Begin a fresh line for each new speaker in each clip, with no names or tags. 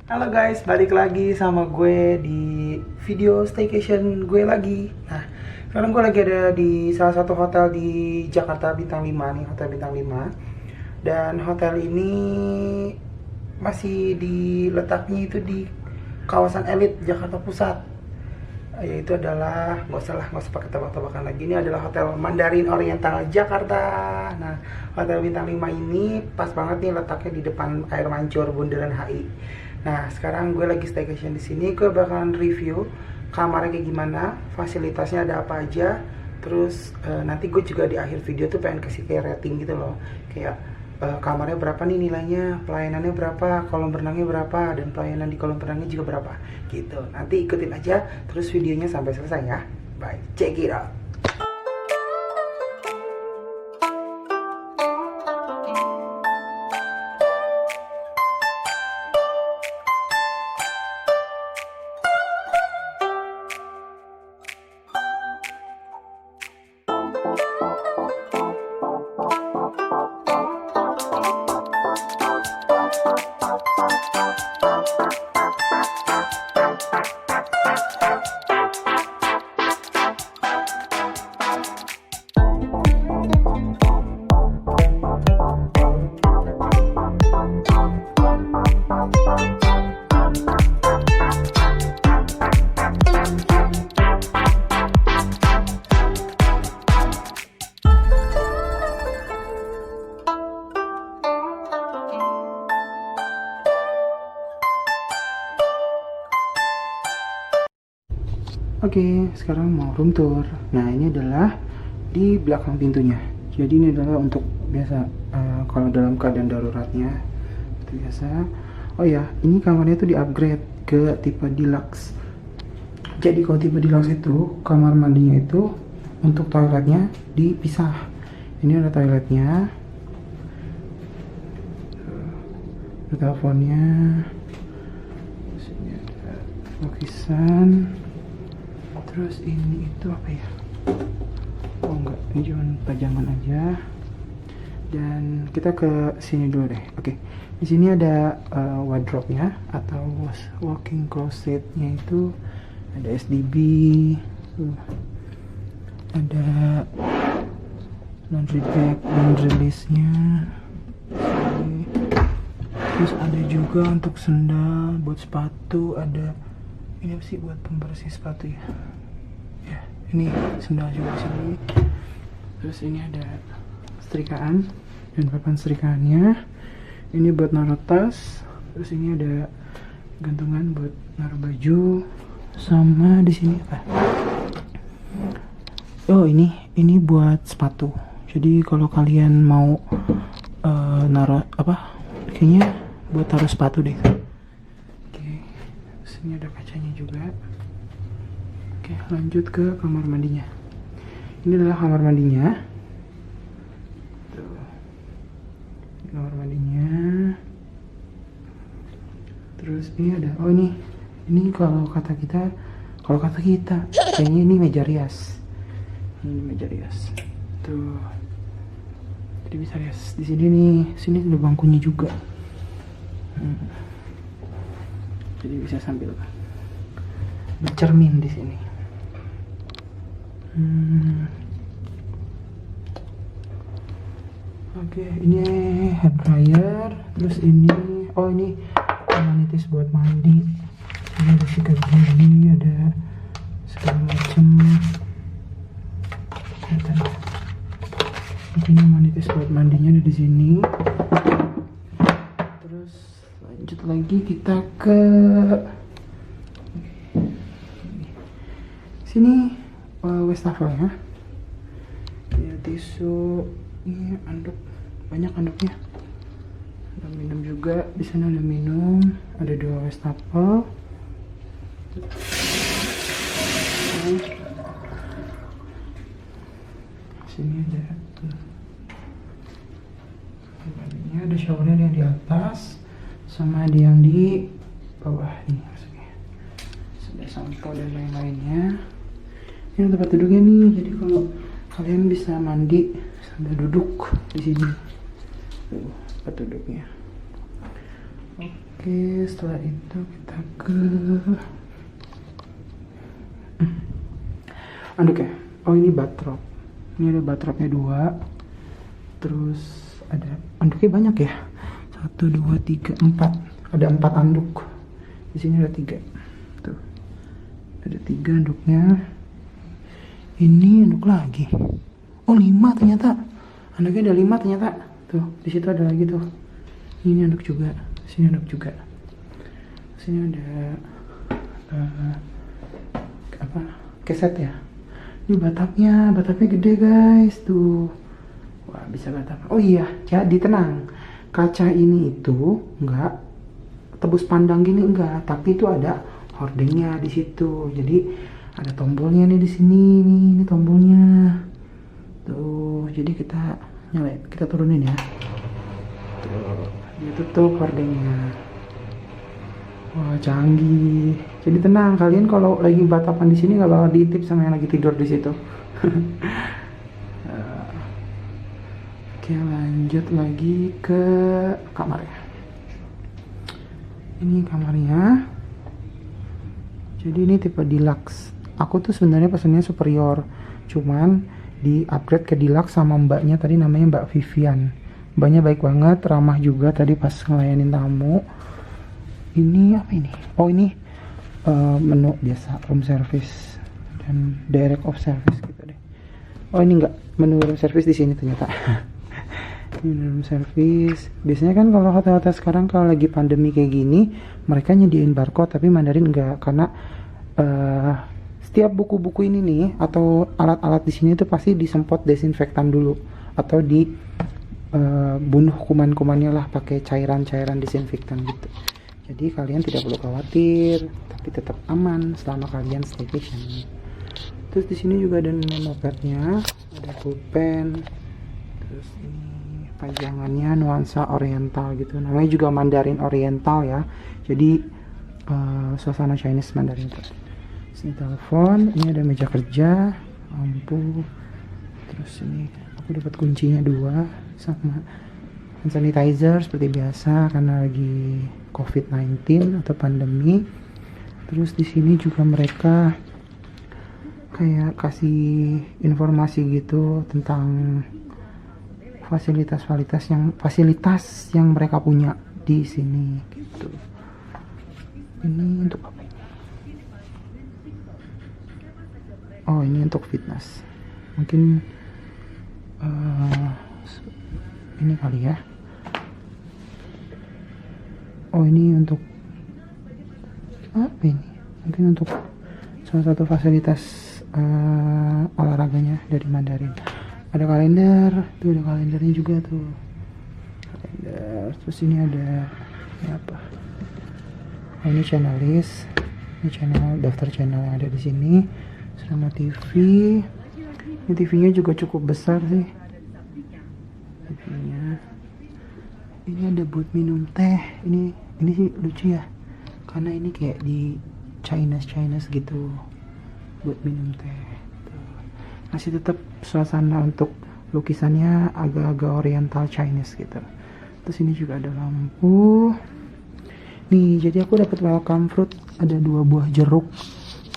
Halo guys, balik lagi sama gue di video staycation gue lagi. Nah, sekarang gue lagi ada di salah satu hotel di Jakarta Bintang 5 nih, Hotel Bintang 5. Dan hotel ini masih diletaknya itu di kawasan elit Jakarta Pusat. Yaitu adalah, nggak usah pakai tebak-tebakan lagi, ini adalah Hotel Mandarin Oriental Jakarta. Nah, Hotel Bintang 5 ini pas banget nih letaknya di depan Air Mancur Bundaran HI. Nah, sekarang gue lagi staycation di sini. Gue bakalan review kamarnya kayak gimana, fasilitasnya ada apa aja. Terus nanti gue juga di akhir video tuh pengen kasih kayak rating gitu loh. Kayak kamarnya berapa nih nilainya, pelayanannya berapa, kolam renangnya berapa, dan pelayanan di kolam renangnya juga berapa. Gitu. Nanti ikutin aja terus videonya sampai selesai ya. Bye. Check it out. Oke, sekarang mau room tour. Nah, ini adalah di belakang pintunya. Jadi ini adalah untuk biasa kalau dalam keadaan daruratnya itu biasa. Oh ya, ini kamarnya tuh di-upgrade ke tipe deluxe. Jadi kalau tipe deluxe itu kamar mandinya itu untuk toiletnya dipisah. Ini ada toiletnya, ada teleponnya, sini ada lukisan. Terus ini itu apa ya? Oh enggak, ini cuma pajangan aja. Dan kita ke sini dulu deh. Oke, di sini ada wardrobe-nya atau walk-in closet-nya itu ada SDB, ada laundry bag, laundry list-nya. Terus ada juga untuk sendal, buat sepatu, ada ini apa sih buat pembersih sepatu ya? Ya, ini sendal juga sini. Terus ini ada setrikaan dan papan setrikaannya. Ini buat naruh tas. Terus ini ada gantungan buat naruh baju. Sama di sini apa? Oh, ini buat sepatu. Jadi kalau kalian mau naruh apa? Kayaknya buat taruh sepatu deh. Oke. Terus ini ada kacanya juga. Oke, lanjut ke kamar mandinya. Ini adalah kamar mandinya. Tuh. Ini kamar mandinya. Terus ini ada, oh ini kalau kata kita kayaknya ini meja rias. Ini meja rias. Tuh. Jadi bisa rias di sini nih. Sini ada bangkunya juga. Jadi bisa sambil bercermin di sini. Oke, ini hair dryer. Terus ini amenities buat mandi. Ini ada sikat gigi, ada segala macam. Ini amenities buat mandinya ada di sini. Terus lanjut lagi kita ke sini. Wastafel ya. Ini tisu, ini anduk, banyak anduknya. Ada minum juga, di sana ada minum, ada 2 wastafel. Sini ada showernya yang di atas, sama ada yang di bawah ini maksudnya. Sudah sampo dan lain-lainnya. Ini tempat duduknya nih, jadi kalau kalian bisa mandi sambil duduk di sini. Tuh, tempat duduknya. Oke. Oke, setelah itu kita ke anduk ya. Oh, ini batrop. Ini ada batropnya 2. Terus ada anduknya banyak ya. 1, 2, 3, 4. Ada 4 anduk. Di sini ada 3. Tuh. Ada 3 anduknya. Ini anduk lagi. Oh, 5 ternyata. Anduknya ada 5 ternyata. Tuh, di situ ada lagi tuh. Ini anduk juga. Sini anduk juga. Sini ada apa? Keset ya. Ini batapnya gede guys tuh. Wah, bisa batap. Oh iya, jadi tenang. Kaca ini itu enggak tebus pandang gini enggak, tapi itu ada hordengnya di situ. Jadi ada tombolnya nih di sini nih, ini tombolnya. Tuh, jadi kita nyalain, kita turunin ya. Tuh, dia tutup hordengnya. Wah, canggih. Jadi tenang, kalian kalau lagi batapan di sini nggak bakal diintip sama yang lagi tidur di situ. Oke, lanjut lagi ke kamarnya. Ini kamarnya. Jadi ini tipe deluxe. Aku tuh sebenarnya pesennya superior, cuman di upgrade ke deluxe sama mbaknya tadi, namanya Mbak Vivian. Mbaknya baik banget, ramah juga tadi pas ngelayanin tamu. Ini apa ini? Oh, ini menu biasa, room service dan direct of service gitu deh. Oh, ini enggak, menu room service di sini ternyata. Ini room service. Biasanya kan kalau hotel-hotel sekarang kalau lagi pandemi kayak gini, mereka nyediain barcode, tapi Mandarin enggak, karena setiap buku-buku ini nih atau alat-alat di sini tuh pasti disemprot desinfektan dulu atau di bunuh kuman-kumannya lah pakai cairan-cairan disinfektan gitu. Jadi kalian tidak perlu khawatir, tapi tetap aman selama kalian staycation. Terus di sini juga ada memo padnya, ada pulpen, terus ini pajangannya nuansa oriental gitu. Namanya juga Mandarin Oriental ya. Jadi suasana Chinese Mandarin itu. Sini telepon, ini ada meja kerja, lampu. Terus ini aku dapat kuncinya 2 sama hand sanitizer seperti biasa karena lagi COVID-19 atau pandemi. Terus di sini juga mereka kayak kasih informasi gitu tentang fasilitas yang mereka punya di sini gitu. Ini untuk apa ini? Oh, ini untuk fitness. Mungkin ini kali ya. Oh, ini untuk apa ini? Mungkin untuk salah satu fasilitas olahraganya dari Mandarin. Ada kalender, tuh ada kalendernya juga tuh. Kalender. Terus ini ada ini apa? Oh, ini channel list. Ini channel, daftar channel yang ada di sini. Sama TV. Ini TV-nya juga cukup besar sih. TV-nya. Ini ada buat minum teh. Ini sih lucu ya, karena ini kayak di Chinese gitu buat minum teh. Masih tetap suasana untuk lukisannya agak-agak oriental Chinese gitu. Terus ini juga ada lampu. Nih, jadi aku dapat welcome fruit, ada 2 buah jeruk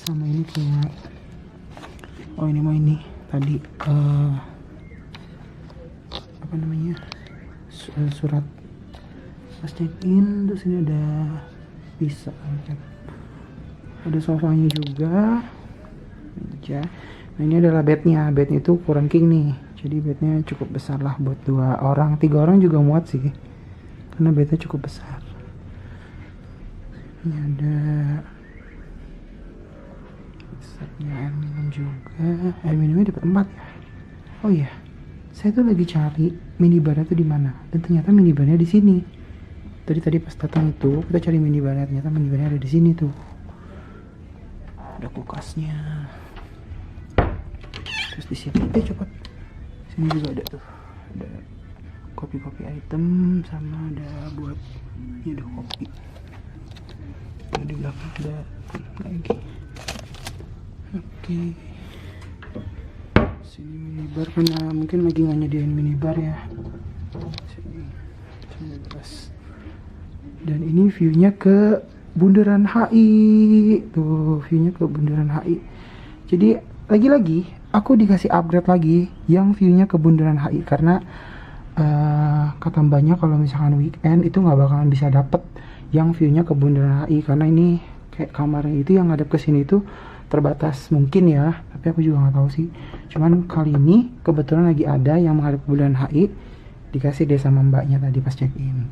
sama ini kayak ini tadi apa namanya, surat pas check in. Terus ini ada bisa, ada sofanya juga, meja. Nah, ini adalah bednya itu ukuran king nih, jadi bednya cukup besar lah buat 2 orang, 3 orang juga muat sih karena bednya cukup besar. Ini ada setnya air minum juga. Air minumnya dapat 4 ya. Oh iya, saya tuh lagi cari minibarnya tuh di mana, dan ternyata minibarnya di sini. Tadi pas datang itu kita cari minibarnya, ternyata minibarnya ada di sini tuh. Ada kulkasnya. Terus di sini cepet. Sini juga ada tuh. Ada kopi-kopi item sama ada buat ini, ada kopi. Di belakang ada lagi. Oke. Sini minibar, karena mungkin lagi nggak nyediain minibar ya. Sini 19. Dan ini view-nya ke Bundaran HI. Tuh, view-nya ke Bundaran HI. Jadi lagi-lagi aku dikasih upgrade lagi yang view-nya ke Bundaran HI karena kata mbaknya kalau misalkan weekend itu nggak bakalan bisa dapet yang view-nya ke Bundaran HI karena ini kayak kamarnya itu yang ngadep ke sini itu terbatas mungkin ya, tapi aku juga nggak tahu sih. Cuman kali ini kebetulan lagi ada yang menghadap ke Bundaran HI, dikasih deh sama mbaknya tadi pas check in.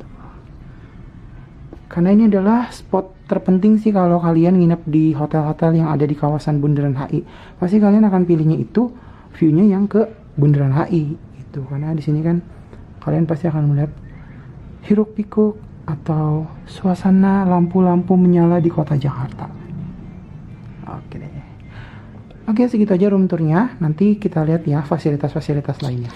Karena ini adalah spot terpenting sih kalau kalian nginep di hotel-hotel yang ada di kawasan Bundaran HI. Pasti kalian akan pilihnya itu view-nya yang ke Bundaran HI gitu. Karena di sini kan kalian pasti akan melihat hiruk pikuk atau suasana lampu-lampu menyala di kota Jakarta. Oke deh. Oke, segitu aja room tournya. Nanti kita lihat ya fasilitas-fasilitas lainnya.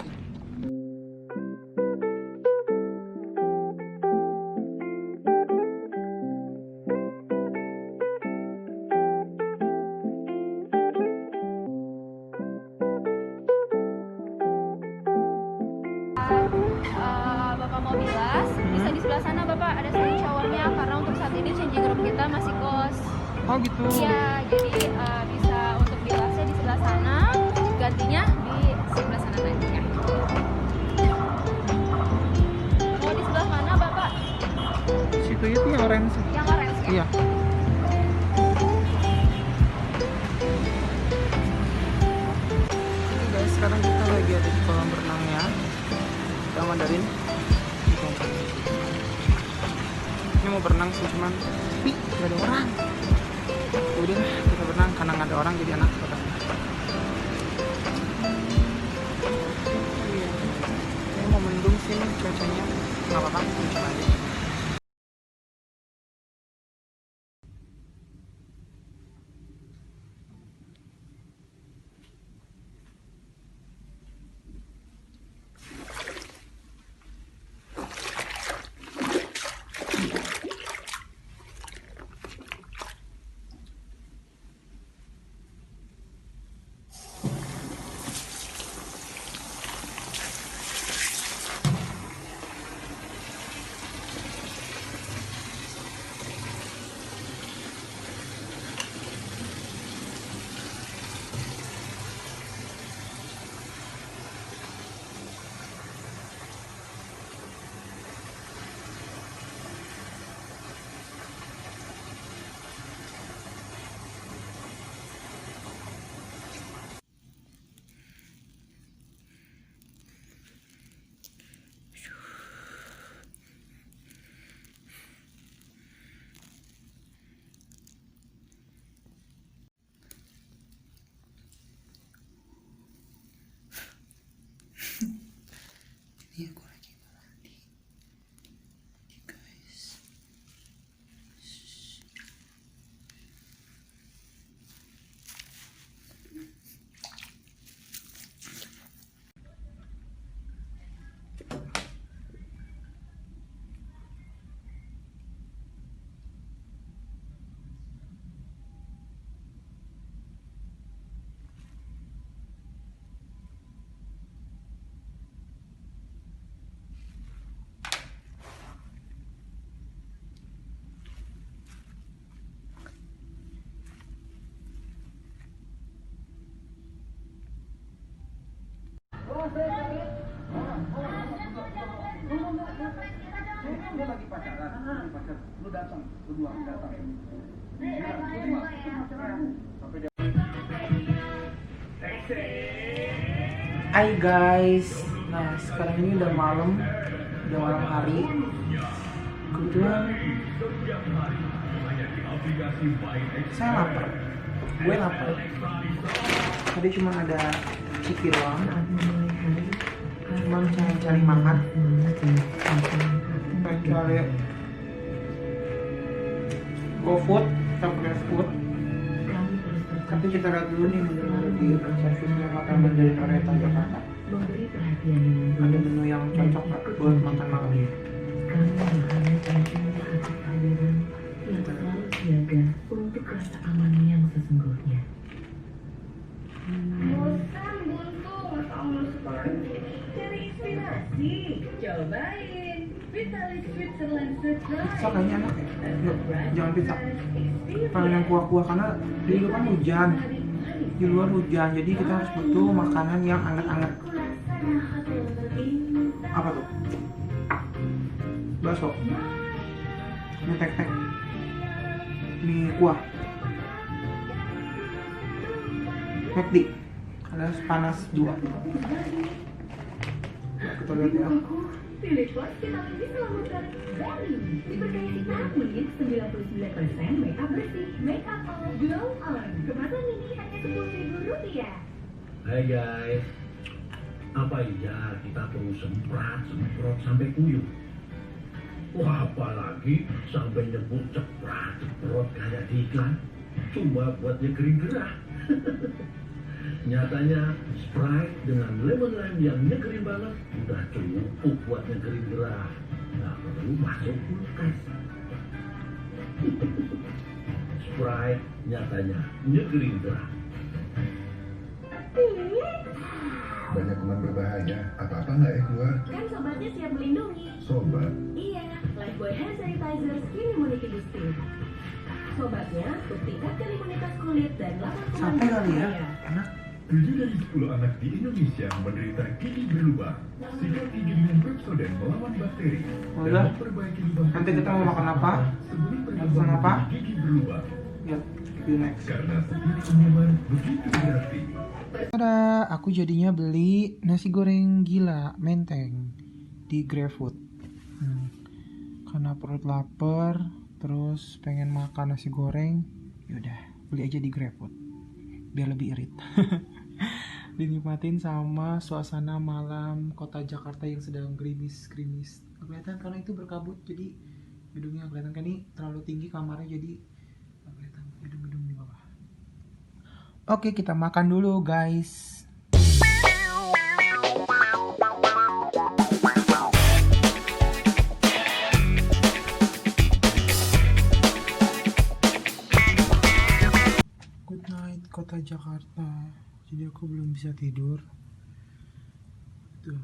Bapak mau bilas, bisa di sebelah sana Bapak, ada standing showernya karena untuk saat ini changing room kita masih kos.
Oh gitu.
Iya, jadi bisa untuk bilasnya di sebelah sana, gantinya di sebelah sana tadi ya. Mau di sebelah mana Bapak?
Situ itu yang orange.
Yang orange ya?
Iya. Oke guys, sekarang kita lagi ada di kolam renangnya. Kita Mandarin. Ini mau berenang sih, cuman sepi, gak ada orang. Udah lah, kita berenang karena gak ada orang jadi enak banget. Iya. Ini mau mendung sih nih cuacanya, nggak apa-apa, cuma aja. Ini aku lagi mandi guys. Dia lagi pacaran, lu datang, berdua datang. Hai guys, nah sekarang ini udah malam hari. Kebetulan saya lapar, gue lapar. Tadi cuma ada ciki doang, cuma cari makan. Cari GoFood, kita pakai food. Tapi kita lihat dulu nih menu di servisnya Hotel Mandarin Oriental Jakarta. Ada menu yang cocok nggak buat makan malam ini?
Untuk rasa aman yang sesungguhnya.
Bosan buntu sama seperti cari inspirasi, cobain Vitalis Switzerland Sushi
Pizza kayaknya enak ya. Yuk, jangan pizza. Pengen yang kuah-kuah karena di luar kan hujan. Di luar hujan, jadi kita harus butuh makanan yang anget-anget. Apa tuh? Bakso. Ini tek-tek. Ini kuah. McD. Ada panas 2. Kita lihat ya.
Pilih pos vitamin D selamatkan Bali. Diberkahi vitamin 99% make up bersih, make up all glow on. Kemasan ini hanya Rp10.000.
Hai guys, apa iya kita perlu semprot sampai kuyup? Wah, apalagi sampai nyebut semprot kayak di iklan, cuma buat nyegerin gerah. Nyatanya Sprite dengan lemon lime yang nyegerin banget udah cukup buat nyegerin gerah, nggak perlu masuk kulkas. Sprite nyatanya nyegerin gerah.
Banyak kuman berbahaya. Apa-apa nggak ya keluar?
Kan sobatnya siap melindungi.
Sobat,
Iya, Lifebuoy Hand Sanitizer Skin Immunity Boosting. Sobatnya untuk tingkatkan imunitas kulit dan lawan kuman
Sampai kali ya.
berbahaya.
Enak.
7 dari 10 anak di Indonesia menderita gigi berlubang. Sikat gigi dengan Pepsodent melawan bakteri dan
Udah.
memperbaiki lubang.
Nanti kita mau makan apa?
Sebelum
Pesan
berkembang
apa?
menjadi gigi berlubang.
Ya, see you next.
Karena setiap nyaman begitu berarti.
Tada, aku jadinya beli nasi goreng gila menteng di GrabFood. Karena perut lapar, terus pengen makan nasi goreng, yaudah beli aja di GrabFood biar lebih irit. Dinikmatin sama suasana malam kota Jakarta yang sedang gerimis-gerimis. Kelihatan karena itu berkabut, jadi gedungnya kelihatan kan ini terlalu tinggi kamarnya, jadi nggak kelihatan gedung-gedung di bawah. Oke, kita makan dulu guys. Good night kota Jakarta. Jadi aku belum bisa tidur. Tuh,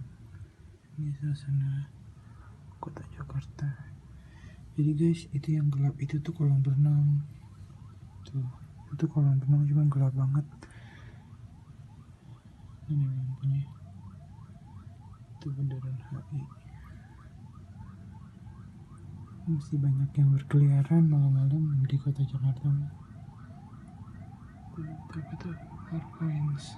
ini suasana kota Jakarta. Jadi guys, itu yang gelap itu tuh kolam renang. Tuh, itu kolam renang cuma gelap banget. Ini lampunya. Itu bundaran HI. Masih banyak yang berkeliaran malam-malam di kota Jakarta. Tapi tuh Airlines.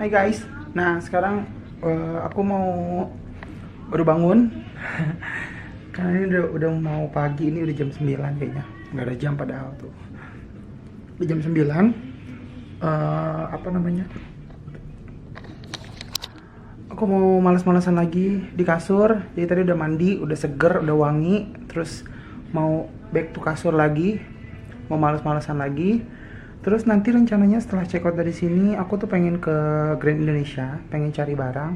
Hai guys, nah sekarang aku baru bangun. Karena ini udah mau pagi, ini udah jam 9 kayaknya. Nggak ada jam padahal tuh. Udah jam 9. Apa namanya? Aku mau males-malesan lagi di kasur. Jadi tadi udah mandi, udah seger, udah wangi. Terus mau back to kasur lagi. Mau males-malesan lagi. Terus nanti rencananya setelah check out dari sini, aku tuh pengen ke Grand Indonesia, pengen cari barang.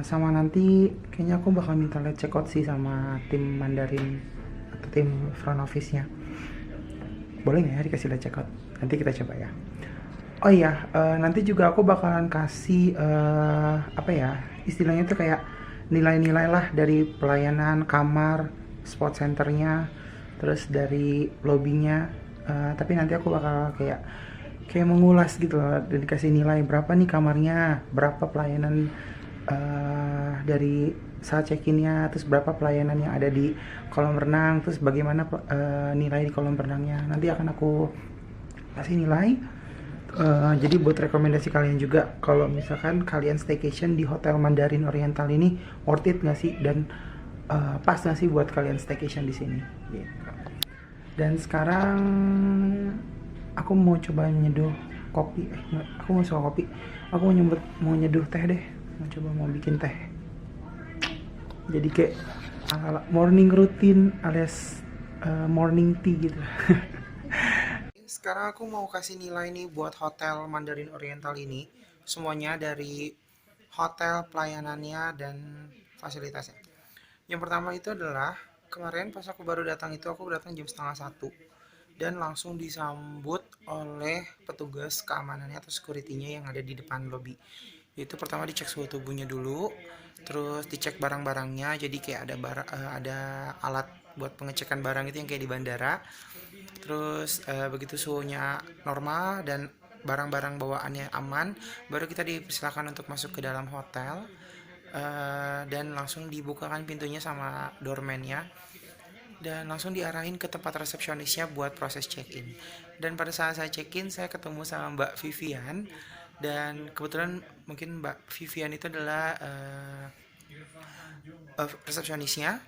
Sama nanti kayaknya aku bakal minta lihat check out sih sama tim Mandarin atau tim front office-nya. Boleh nggak ya dikasih lihat check out? Nanti kita coba ya. Oh iya, nanti juga aku bakalan kasih apa ya, istilahnya tuh kayak nilai-nilai lah dari pelayanan kamar, spot centernya, terus dari lobbynya. Tapi nanti aku bakal kayak mengulas gitu loh, dan dikasih nilai berapa nih kamarnya, berapa pelayanan dari saat check-innya, terus berapa pelayanan yang ada di kolam renang, terus bagaimana nilai di kolam renangnya. Nanti akan aku kasih nilai. Jadi buat rekomendasi kalian juga, kalau misalkan kalian staycation di Hotel Mandarin Oriental ini worth it nggak sih, dan pas nggak sih buat kalian staycation di sini gitu. Dan sekarang aku mau coba nyeduh kopi. Aku mau coba kopi. Aku mau nyeduh teh deh. Mau bikin teh. Jadi kayak ala morning routine alias morning tea gitu. Sekarang aku mau kasih nilai nih buat hotel Mandarin Oriental ini. Semuanya dari hotel, pelayanannya, dan fasilitasnya. Yang pertama itu adalah kemarin pas aku baru datang itu aku datang jam 12:30 dan langsung disambut oleh petugas keamanannya atau security-nya yang ada di depan lobby. Itu pertama dicek suhu tubuhnya dulu, terus dicek barang-barangnya. Jadi kayak ada alat buat pengecekan barang itu yang kayak di bandara. Terus begitu suhunya normal dan barang-barang bawaannya aman, baru kita dipersilakan untuk masuk ke dalam hotel. Dan langsung dibukakan pintunya sama doorman-nya dan langsung diarahin ke tempat resepsionisnya buat proses check-in. Dan pada saat saya check-in saya ketemu sama Mbak Vivian, dan kebetulan mungkin Mbak Vivian itu adalah resepsionisnya.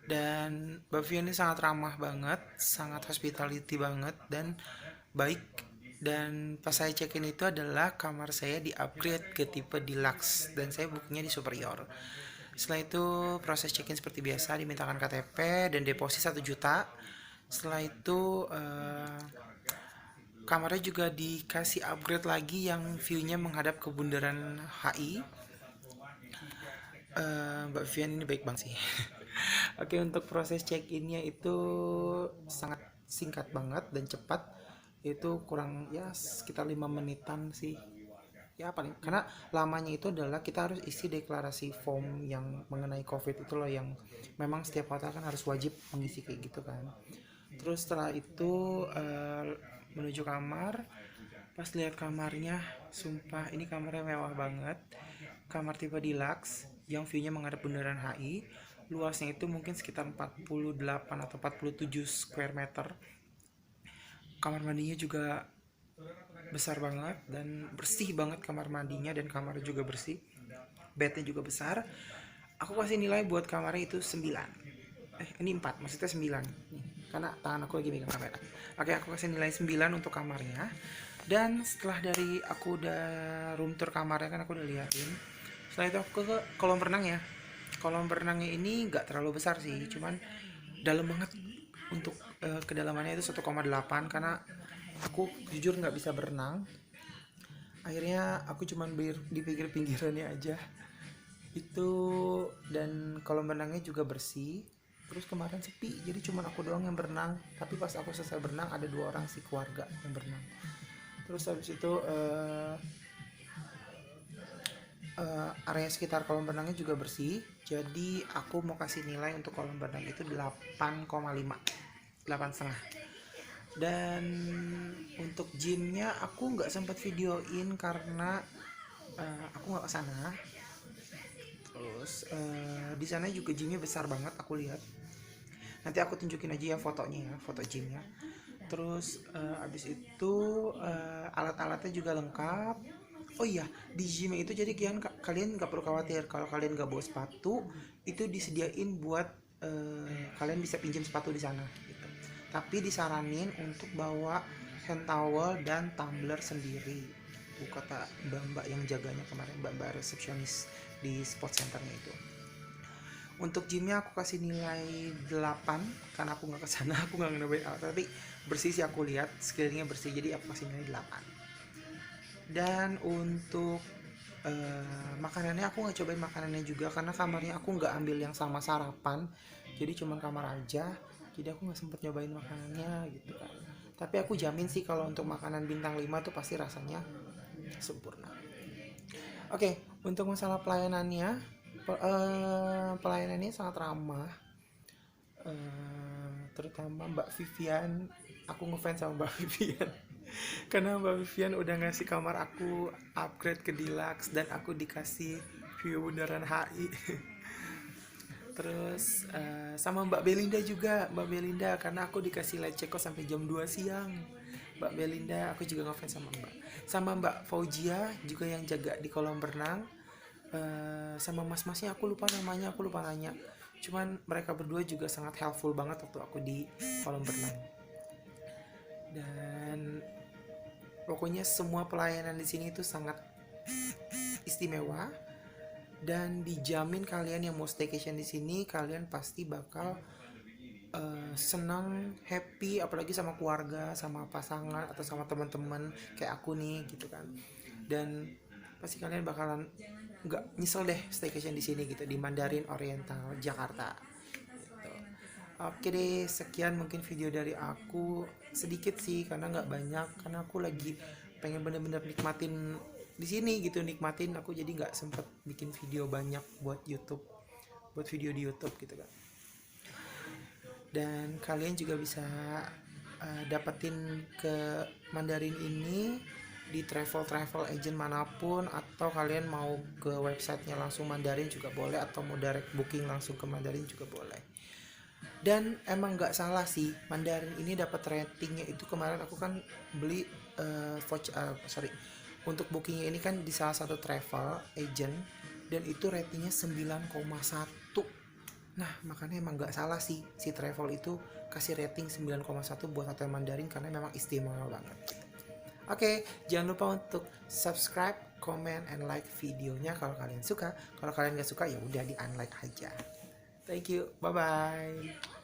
Dan Mbak Vivian ini sangat ramah banget, sangat hospitality banget dan baik. Dan pas saya check-in itu adalah kamar saya di-upgrade ke tipe deluxe dan saya booknya di superior. Setelah itu proses check-in seperti biasa, dimintakan KTP dan deposit 1 juta. Setelah itu kamarnya juga dikasih upgrade lagi yang view-nya menghadap ke bundaran HI. Mbak Vivian ini baik banget sih. Oke, untuk proses check-innya itu sangat singkat banget dan cepat. Itu kurang ya sekitar 5 menitan sih ya paling, karena lamanya itu adalah kita harus isi deklarasi form yang mengenai COVID itu loh, yang memang setiap hotel kan harus wajib mengisi kayak gitu kan. Terus setelah itu menuju kamar. Pas lihat kamarnya, sumpah ini kamarnya mewah banget, kamar tipe deluxe yang view-nya menghadap bundaran HI. Luasnya itu mungkin sekitar 48 atau 47 square meter. Kamar mandinya juga besar banget dan bersih banget kamar mandinya, dan kamarnya juga bersih. Bednya juga besar. Aku kasih nilai buat kamarnya itu 9. Ini 4, maksudnya 9. Karena tangan aku lagi megang kamera. Oke, aku kasih nilai 9 untuk kamarnya. Dan setelah dari aku udah room tour kamarnya kan aku udah liatin. Setelah itu aku ke kolam renang ya. Kolam renangnya ini nggak terlalu besar sih, cuman dalam banget. Untuk kedalamannya itu 1,8 karena aku jujur nggak bisa berenang. Akhirnya aku cuman di pinggir-pinggirannya aja itu, dan kolam renangnya juga bersih. Terus kemarin sepi, jadi cuman aku doang yang berenang. Tapi pas aku selesai berenang ada 2 orang sih keluarga yang berenang. Terus habis itu area sekitar kolam renangnya juga bersih. Jadi aku mau kasih nilai untuk kolam renang itu 8,5, 8,5. Dan untuk gymnya aku nggak sempat videoin karena aku nggak kesana. Terus di sana juga gymnya besar banget aku lihat. Nanti aku tunjukin aja ya fotonya ya, foto gymnya. Terus abis itu alat-alatnya juga lengkap. Oh iya, di gym itu jadi kalian nggak perlu khawatir kalau kalian nggak bawa sepatu, itu disediain buat kalian bisa pinjam sepatu di sana gitu. Tapi disaranin untuk bawa hand towel dan tumbler sendiri. Itu kata mbak-mbak yang jaganya kemarin, mbak-mbak resepsionis di sport centernya itu. Untuk gymnya aku kasih nilai 8 karena aku nggak kesana, aku nggak ngebaik alat, tapi bersih sih aku lihat, sekelilingnya bersih, jadi aku kasih nilai 8. Dan untuk makanannya aku nggak cobain makanannya juga karena kamarnya aku nggak ambil yang sama sarapan, jadi cuma kamar aja, jadi aku nggak sempet nyobain makanannya gitu kan. Tapi aku jamin sih kalau untuk makanan bintang 5 tuh pasti rasanya sempurna. Oke, untuk masalah pelayanannya, pelayanannya sangat ramah, terutama Mbak Vivian. Aku ngefans sama Mbak Vivian karena Mbak Vivian udah ngasih kamar aku upgrade ke deluxe dan aku dikasih view bundaran HI. Terus sama Mbak Belinda juga, Mbak Belinda, karena aku dikasih late check-out sampai jam 2 siang. Mbak Belinda aku juga ngefans sama Mbak Fauzia juga yang jaga di kolam renang. Sama mas-masnya aku lupa namanya, aku lupa nanya. Cuman mereka berdua juga sangat helpful banget waktu aku di kolam renang. Dan pokoknya semua pelayanan di sini itu sangat istimewa, dan dijamin kalian yang mau staycation di sini kalian pasti bakal senang, happy, apalagi sama keluarga, sama pasangan atau sama teman-teman kayak aku nih gitu kan. Dan pasti kalian bakalan nggak nyesel deh staycation di sini gitu, di Mandarin Oriental Jakarta gitu. Oke deh, sekian mungkin video dari aku, sedikit sih karena nggak banyak, karena aku lagi pengen bener-bener nikmatin di sini gitu, nikmatin aku, jadi nggak sempet bikin video banyak buat video di YouTube gitu kan. Dan kalian juga bisa dapetin ke Mandarin ini di travel agent manapun, atau kalian mau ke websitenya langsung Mandarin juga boleh, atau mau direct booking langsung ke Mandarin juga boleh. Dan emang nggak salah sih, Mandarin ini dapat ratingnya itu, kemarin aku kan beli untuk bookingnya ini kan di salah satu travel agent, dan itu ratingnya 9,1. Nah, makanya emang gak salah sih si travel itu kasih rating 9,1 buat Hotel Mandarin, karena memang istimewa banget. Oke, jangan lupa untuk subscribe, comment, and like videonya kalau kalian suka. Kalau kalian gak suka ya udah di unlike aja. Thank you, bye bye.